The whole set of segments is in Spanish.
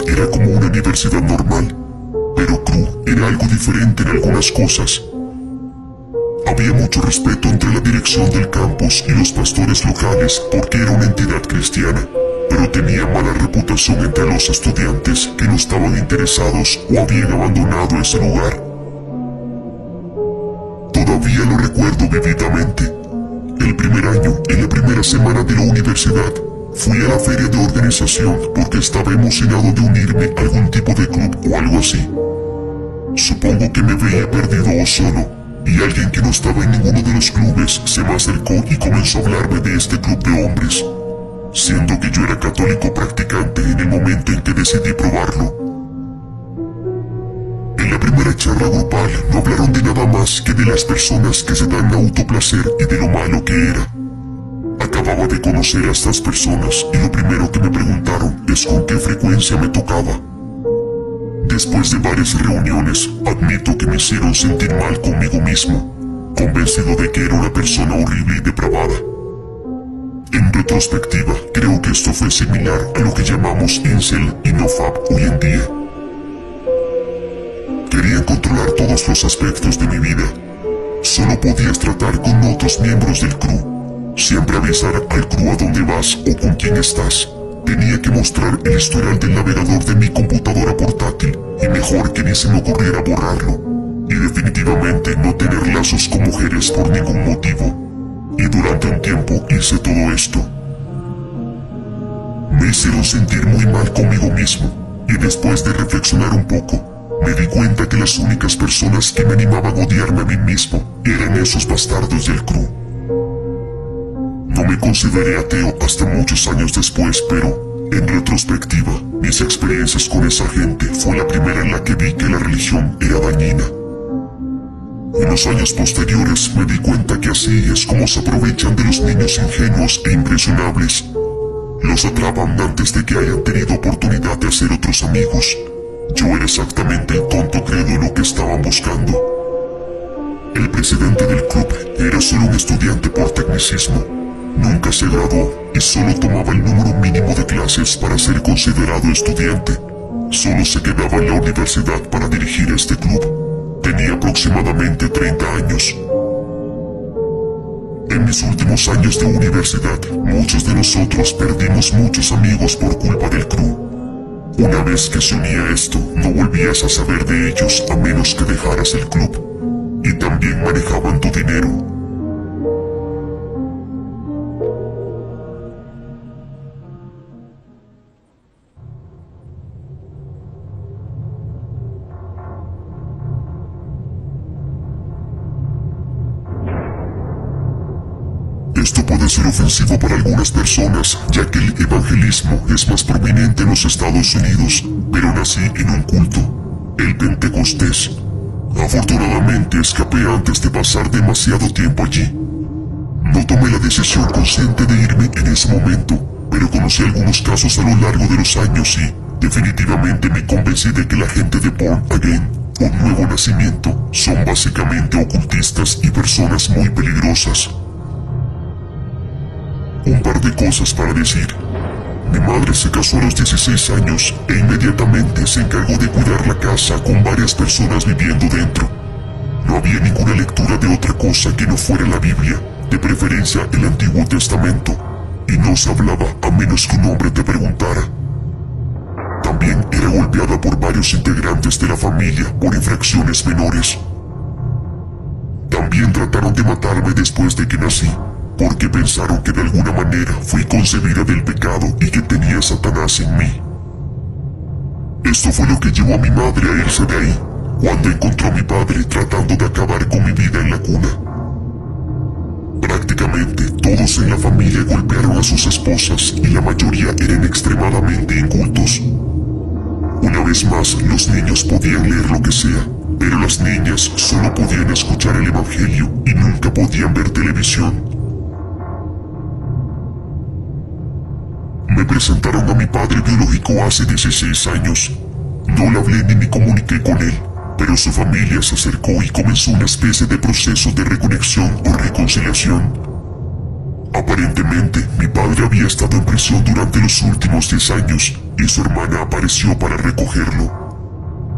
Era como una universidad normal, pero Cru era algo diferente en algunas cosas. Había mucho respeto entre la dirección del campus y los pastores locales porque era una entidad cristiana, pero tenía mala reputación entre los estudiantes que no estaban interesados o habían abandonado ese lugar. Todavía lo recuerdo vividamente. El primer año, en la primera semana de la universidad, fui a la feria de organización porque estaba emocionado de unirme a algún tipo de club o algo así. Supongo que me veía perdido o solo, y alguien que no estaba en ninguno de los clubes se me acercó y comenzó a hablarme de este club de hombres, siendo que yo era católico practicante en el momento en que decidí probarlo. En la primera charla grupal no hablaron de nada más que de las personas que se dan autoplacer y de lo malo que era. Acababa de conocer a estas personas y lo primero que me preguntaron es con qué frecuencia me tocaba. Después de varias reuniones, admito que me hicieron sentir mal conmigo mismo, convencido de que era una persona horrible y depravada. En retrospectiva, creo que esto fue similar a lo que llamamos incel y nofap hoy en día. Querían controlar todos los aspectos de mi vida. Solo podías tratar con otros miembros del crew, siempre avisar al crew a dónde vas o con quién estás. Tenía que mostrar el historial del navegador de mi computadora portátil y mejor que ni se me ocurriera borrarlo. Y definitivamente no tener lazos con mujeres por ningún motivo. Y durante un tiempo hice todo esto. Me hicieron sentir muy mal conmigo mismo y después de reflexionar un poco, me di cuenta que las únicas personas que me animaban a odiarme a mí mismo eran esos bastardos del crew. No me consideré ateo hasta muchos años después, pero, en retrospectiva, mis experiencias con esa gente fue la primera en la que vi que la religión era dañina. En los años posteriores me di cuenta que así es como se aprovechan de los niños ingenuos e impresionables. Los atrapan antes de que hayan tenido oportunidad de hacer otros amigos. Yo era exactamente el tonto crédulo que estaban buscando. El presidente del club era solo un estudiante por tecnicismo. Nunca se graduó y solo tomaba el número mínimo de clases para ser considerado estudiante. Solo se quedaba en la universidad para dirigir este club. Tenía aproximadamente 30 años. En mis últimos años de universidad, muchos de nosotros perdimos muchos amigos por culpa del crew. Una vez que se unía esto, no volvías a saber de ellos a menos que dejaras el club. Y también manejaban tu dinero. Esto puede ser ofensivo para algunas personas, ya que el evangelismo es más prominente en los Estados Unidos, pero nací en un culto, el Pentecostés. Afortunadamente escapé antes de pasar demasiado tiempo allí. No tomé la decisión consciente de irme en ese momento, pero conocí algunos casos a lo largo de los años y definitivamente me convencí de que la gente de Born Again, o Nuevo Nacimiento, son básicamente ocultistas y personas muy peligrosas. Un par de cosas para decir. Mi madre se casó a los 16 años e inmediatamente se encargó de cuidar la casa con varias personas viviendo dentro. No había ninguna lectura de otra cosa que no fuera la Biblia, de preferencia el Antiguo Testamento, y no se hablaba a menos que un hombre te preguntara. También era golpeada por varios integrantes de la familia por infracciones menores. También trataron de matarme después de que nací, porque pensaron que de alguna manera fui concebida del pecado y que tenía a Satanás en mí. Esto fue lo que llevó a mi madre a irse de ahí, cuando encontró a mi padre tratando de acabar con mi vida en la cuna. Prácticamente todos en la familia golpearon a sus esposas y la mayoría eran extremadamente incultos. Una vez más, los niños podían leer lo que sea, pero las niñas solo podían escuchar el evangelio y nunca podían ver televisión. Me presentaron a mi padre biológico hace 16 años. No le hablé ni me comuniqué con él, pero su familia se acercó y comenzó una especie de proceso de reconexión o reconciliación. Aparentemente, mi padre había estado en prisión durante los últimos 10 años, y su hermana apareció para recogerlo.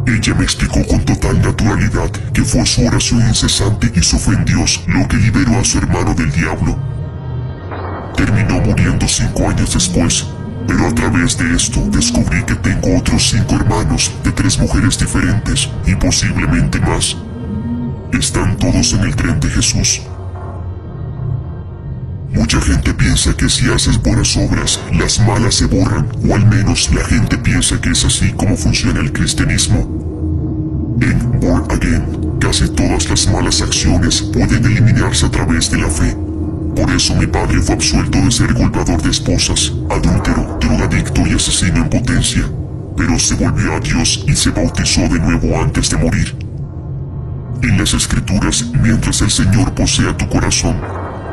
Ella me explicó con total naturalidad que fue su oración incesante y su fe en Dios lo que liberó a su hermano del diablo. Terminó muriendo 5 años después, pero a través de esto descubrí que tengo otros 5 hermanos de 3 mujeres diferentes y posiblemente más. Están todos en el tren de Jesús. Mucha gente piensa que si haces buenas obras, las malas se borran, o al menos la gente piensa que es así como funciona el cristianismo. En Born Again, casi todas las malas acciones pueden eliminarse a través de la fe. Por eso mi padre fue absuelto de ser golpeador de esposas, adúltero, drogadicto y asesino en potencia, pero se volvió a Dios y se bautizó de nuevo antes de morir. En las Escrituras, mientras el Señor posea tu corazón,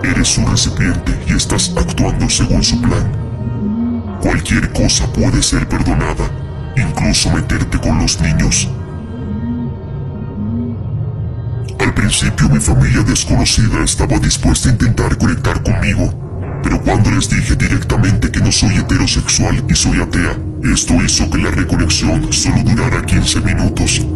eres su recipiente y estás actuando según su plan. Cualquier cosa puede ser perdonada, incluso meterte con los niños. Al principio mi familia desconocida estaba dispuesta a intentar conectar conmigo, pero cuando les dije directamente que no soy heterosexual y soy atea, esto hizo que la reconexión solo durara 15 minutos.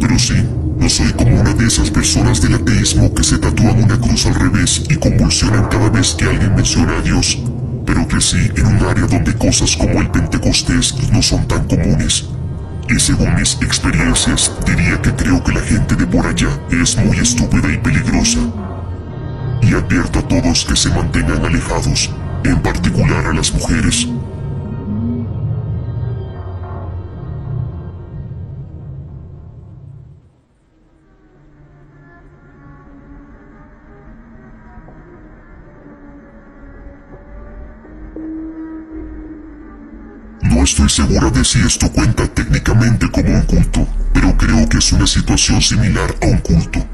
Pero sí, no soy como una de esas personas del ateísmo que se tatúan una cruz al revés y convulsionan cada vez que alguien menciona a Dios, pero crecí en un área donde cosas como el Pentecostés no son tan comunes. Y según mis experiencias, diría que creo que la gente de por allá es muy estúpida y peligrosa. Y advierto a todos que se mantengan alejados, en particular a las mujeres. No estoy segura de si esto cuenta técnicamente como un culto, pero creo que es una situación similar a un culto.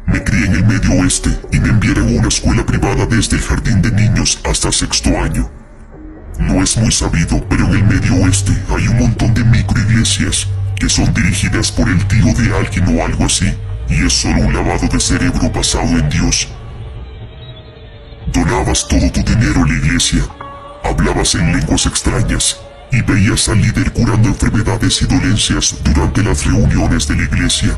Me crié en el Medio Oeste y me enviaron a una escuela privada desde el jardín de niños hasta 6º año. No es muy sabido, pero en el Medio Oeste hay un montón de microiglesias que son dirigidas por el tío de alguien o algo así, y es solo un lavado de cerebro basado en Dios. Donabas todo tu dinero a la iglesia, hablabas en lenguas extrañas y veías al líder curando enfermedades y dolencias durante las reuniones de la iglesia.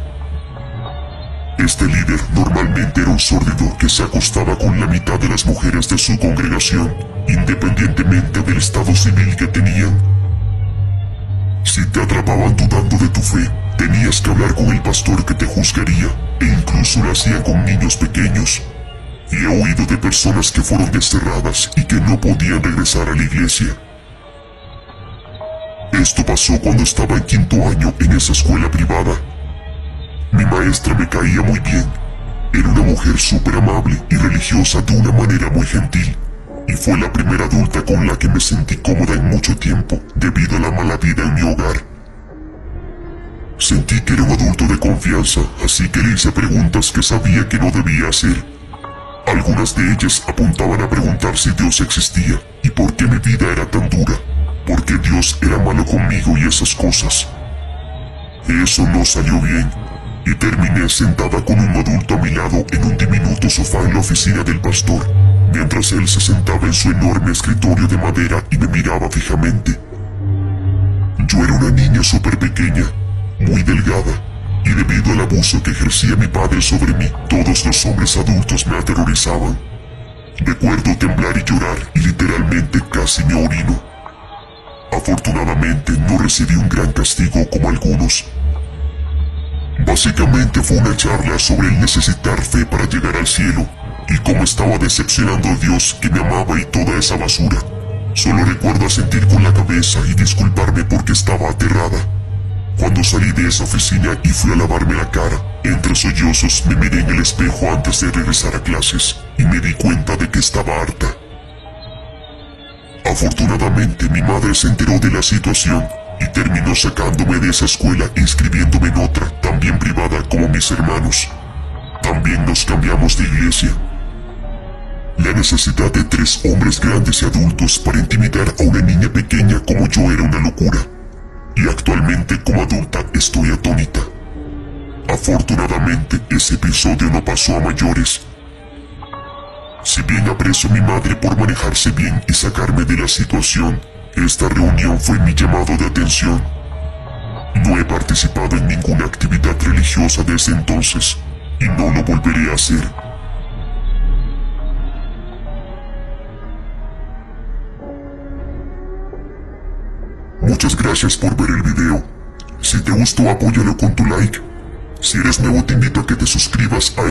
Este líder normalmente era un sórdido que se acostaba con la mitad de las mujeres de su congregación, independientemente del estado civil que tenían. Si te atrapaban dudando de tu fe, tenías que hablar con el pastor que te juzgaría, e incluso lo hacían con niños pequeños. Y he oído de personas que fueron desterradas y que no podían regresar a la iglesia. Esto pasó cuando estaba en 5º año en esa escuela privada. Mi maestra me caía muy bien. Era una mujer súper amable y religiosa de una manera muy gentil, y fue la primera adulta con la que me sentí cómoda en mucho tiempo debido a la mala vida en mi hogar. Sentí que era un adulto de confianza, así que le hice preguntas que sabía que no debía hacer. Algunas de ellas apuntaban a preguntar si Dios existía y por qué mi vida era tan dura, por qué Dios era malo conmigo y esas cosas. Eso no salió bien, y terminé sentada con un adulto a mi lado en un diminuto sofá en la oficina del pastor, mientras él se sentaba en su enorme escritorio de madera y me miraba fijamente. Yo era una niña súper pequeña, muy delgada, y debido al abuso que ejercía mi padre sobre mí, todos los hombres adultos me aterrorizaban. Recuerdo temblar y llorar y literalmente casi me orino. Afortunadamente no recibí un gran castigo como algunos. Básicamente fue una charla sobre el necesitar fe para llegar al cielo, y cómo estaba decepcionando a Dios que me amaba y toda esa basura. Solo recuerdo sentir con la cabeza y disculparme porque estaba aterrada. Cuando salí de esa oficina y fui a lavarme la cara, entre sollozos me miré en el espejo antes de regresar a clases y me di cuenta de que estaba harta. Afortunadamente mi madre se enteró de la situación y terminó sacándome de esa escuela e inscribiéndome en otra, también privada como mis hermanos. También nos cambiamos de iglesia. La necesidad de 3 hombres grandes y adultos para intimidar a una niña pequeña como yo era una locura. Y actualmente como adulta estoy atónita. Afortunadamente ese episodio no pasó a mayores. Si bien aprecio a mi madre por manejarse bien y sacarme de la situación, esta reunión fue mi llamado de atención. No he participado en ninguna actividad religiosa desde entonces, y no lo volveré a hacer. Muchas gracias por ver el video. Si te gustó, apóyalo con tu like. Si eres nuevo, te invito a que te suscribas a